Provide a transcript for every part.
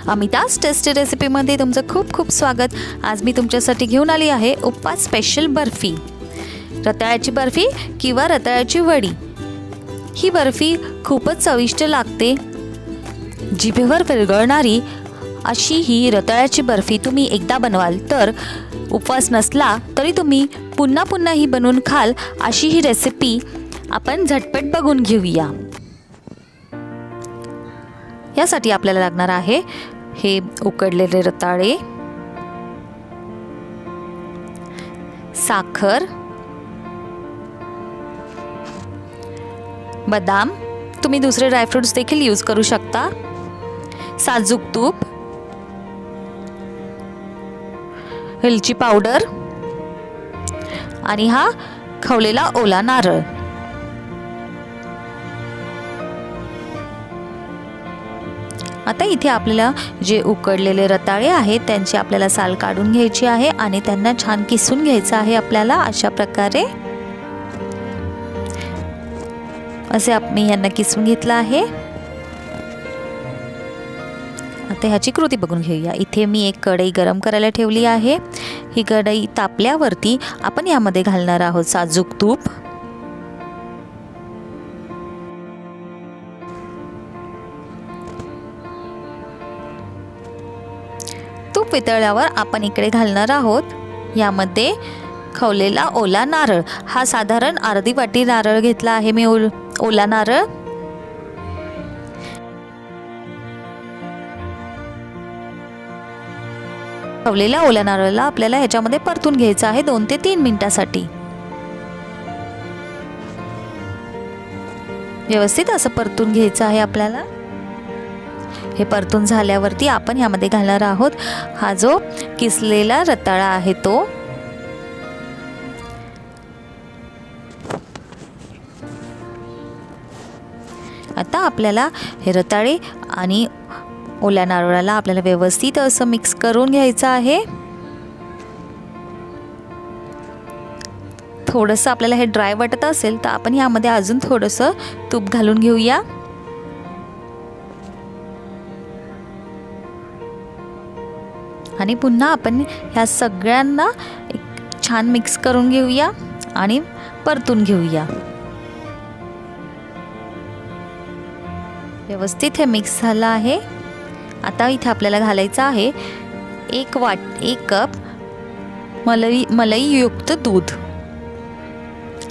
अमिताज tasty रेसिपीमध्ये तुमचं खूप खूप स्वागत। आज मी तुमच्यासाठी घेऊन आली आहे उपवास स्पेशल बर्फी, रताळ्याची बर्फी किंवा रताळ्याची वडी। ही बर्फी खूपच चविष्ट लागते, जिभेवर विरघळणारी अशी ही रताळ्याची बर्फी तुम्ही एकदा बनवाल तर उपवास नसला तरी तुम्ही पुन्हा पुन्हा ही बनवून खाल अशी ही रेसिपी आपण झटपट बघून घेऊया। यासाठी आपल्याला लागणार आहे हे उकडलेले रताळे, साखर, बदाम, तुम्ही दुसरे ड्रायफ्रुट्स देखील यूज करू शकता, साजूक तूप, वेलची पावडर आणि हा खवलेला ओला नारळ। आता इथे आपल्याला जे उकडलेले रताळे आहेत त्यांची आपल्याला साल काढून घ्यायची आहे आणि त्यांना छान किसून घ्यायचं आहे आपल्याला अशा प्रकारे। असे मी यांना किसून घेतलं आहे। आता ह्याची कृती बघून घेऊया। इथे मी एक कढई गरम करायला ठेवली आहे। ही कढई तापल्यावरती आपण यामध्ये घालणार आहोत साजूक तूप, तूप वितळल्यावर आपण इकडे घालणार आहोत यामध्ये खवलेला ओला नारळ। हा साधारण अर्धी वाटी नारळ घेतला आहे मी, ओला नारळ। खवलेल्या ओल्या नारळाला आपल्याला ह्याच्यामध्ये परतून घ्यायचं आहे 2 ते 3 मिनिटांसाठी। व्यवस्थित असं परतून घ्यायचं आहे आपल्याला। हे परतून झाल्यावरती आपण यामध्ये घालणार आहोत हा जो किसलेला रताळा आहे तो। आता आपल्याला हे रताळे आणि ओल्या नारळाला आपल्याला व्यवस्थित असं मिक्स करून घ्यायचं आहे। थोडंसं आपल्याला हे ड्राय वाटत असेल तर आपण यामध्ये अजून थोडंसं तूप घालून घेऊया। आणि पुन्हा आपण ह्या सगळ्यांना एक छान मिक्स करून घेऊया आणि परतून घेऊया। व्यवस्थित हे मिक्स झालं आहे। आता इथे आपल्याला घालायचं आहे 1 कप मलईयुक्त दूध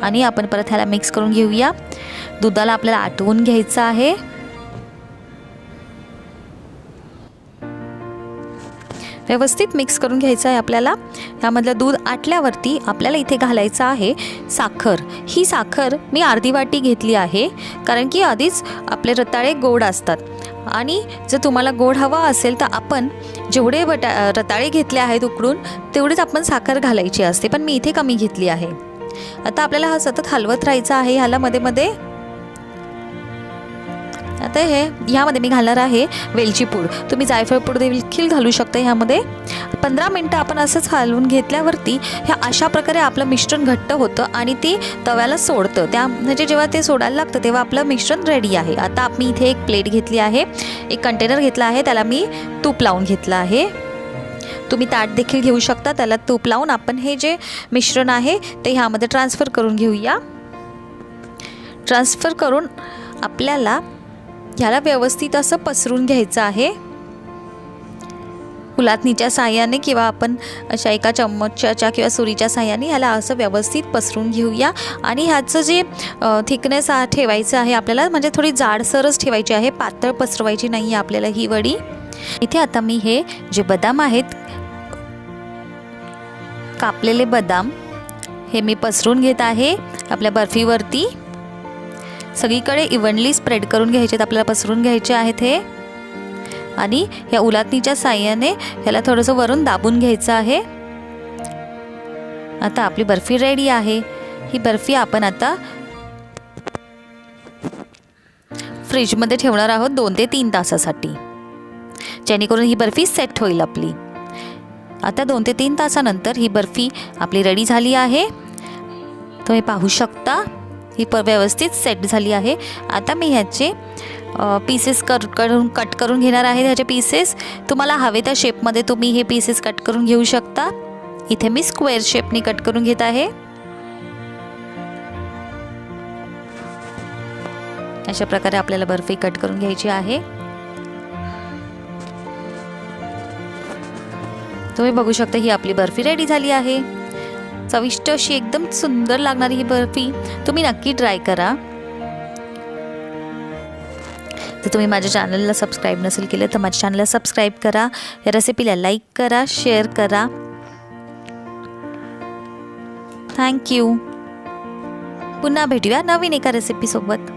आणि आपण परत ह्याला मिक्स करून घेऊया। दुधाला आपल्याला आटवून घ्यायचं आहे। व्यवस्थित मिक्स करून घ्यायचं आहे आपल्याला। यामधलं दूध आटल्यावरती आपल्याला इथे घालायचं आहे साखर। ही साखर मी अर्धी वाटी घेतली आहे, कारण की आधीच आपले रताळे गोड असतात आणि जर तुम्हाला गोड हवा असेल तर आपण जेवढे रताळे घेतले आहेत उकडून तेवढेच आपण साखर घालायची असते, पण मी इथे कमी घेतली आहे। आता आपल्याला हा सतत हलवत राहायचं आहे ह्याला मध्ये मध्ये। आता ह्यामध्ये मी घालणार आहे वेलची पूड, तुम्ही जायफळ पूड देखील घालू शकता ह्यामध्ये। 15 मिनिटं आपण असंच हलवून घेतल्यावरती ह्या अशा प्रकारे आपलं मिश्रण घट्ट होतं आणि ते तव्याला सोडतं। त्या म्हणजे जेव्हा ते सोडायला लागतं तेव्हा आपलं मिश्रण रेडी आहे। आता मी इथे एक प्लेट घेतली आहे, एक कंटेनर घेतला आहे, त्याला मी तूप लावून घेतलं आहे। तुम्ही ताट देखील घेऊ शकता, त्याला तूप लावून आपण हे जे मिश्रण आहे ते ह्यामध्ये ट्रान्सफर करून घेऊया। ट्रान्सफर करून आपल्याला ह्याला व्यवस्थित असं पसरून घ्यायचं आहे उलाटणीच्या साहाय्याने किंवा आपण अशा एका चम्मचच्या किंवा सुरीच्या साहाय्याने ह्याला असं व्यवस्थित पसरून घेऊया। आणि ह्याचं जे थिकनेस ठेवायचं आहे आपल्याला, म्हणजे थोडी जाडसरच ठेवायची आहे, पातळ पसरवायची नाही आहे आपल्याला ही वडी। इथे आता मी हे जे बदाम आहेत, कापलेले बदाम, हे मी पसरून घेत आहे आपल्या बर्फीवरती। सगळीकडे इव्हनली स्प्रेड करून घ्यायचे, आपल्याला पसरून घ्यायचे आहेत हे। आणि या उलाटणीच्या साहाय्याने ह्याला थोडंसं वरून दाबून घ्यायचं आहे। आता आपली बर्फी रेडी आहे। ही बर्फी आपण आता फ्रीजमध्ये ठेवणार आहोत 2 ते 3 तासासाठी, जेणेकरून ही बर्फी सेट होईल आपली। आता 2 ते 3 तासानंतर ही बर्फी आपली रेडी झाली आहे, तुम्ही पाहू शकता। ही व्यवस्थित सेट झाली आहे। आता मी ह्याचे पीसेस कट करून घेणार आहे. ह्याचे पीसेस तुम्हाला हवे त्या शेपमध्ये तुम्ही हे पीसेस कट करून घेऊ शकता. इथे मी स्क्वेअर शेपनी कट करून घेत आहे. अशा प्रकारे आपल्याला बर्फी कट करून घ्यायची आहे. तुम्ही बघू शकता ही आपली बर्फी रेडी झाली आहे. चविष्ट अशी एकदम सुंदर लागणारी ही बर्फी तुम्ही नक्की ट्राय करा. जर तुम्ही माझ्या चॅनलला सबस्क्राईब नसेल केलं तर माझ्या चॅनलला सबस्क्राईब करा. या रेसिपीला लाईक करा, शेअर करा. थँक्यू. पुन्हा भेटूया नवीन एका रेसिपीसोबत.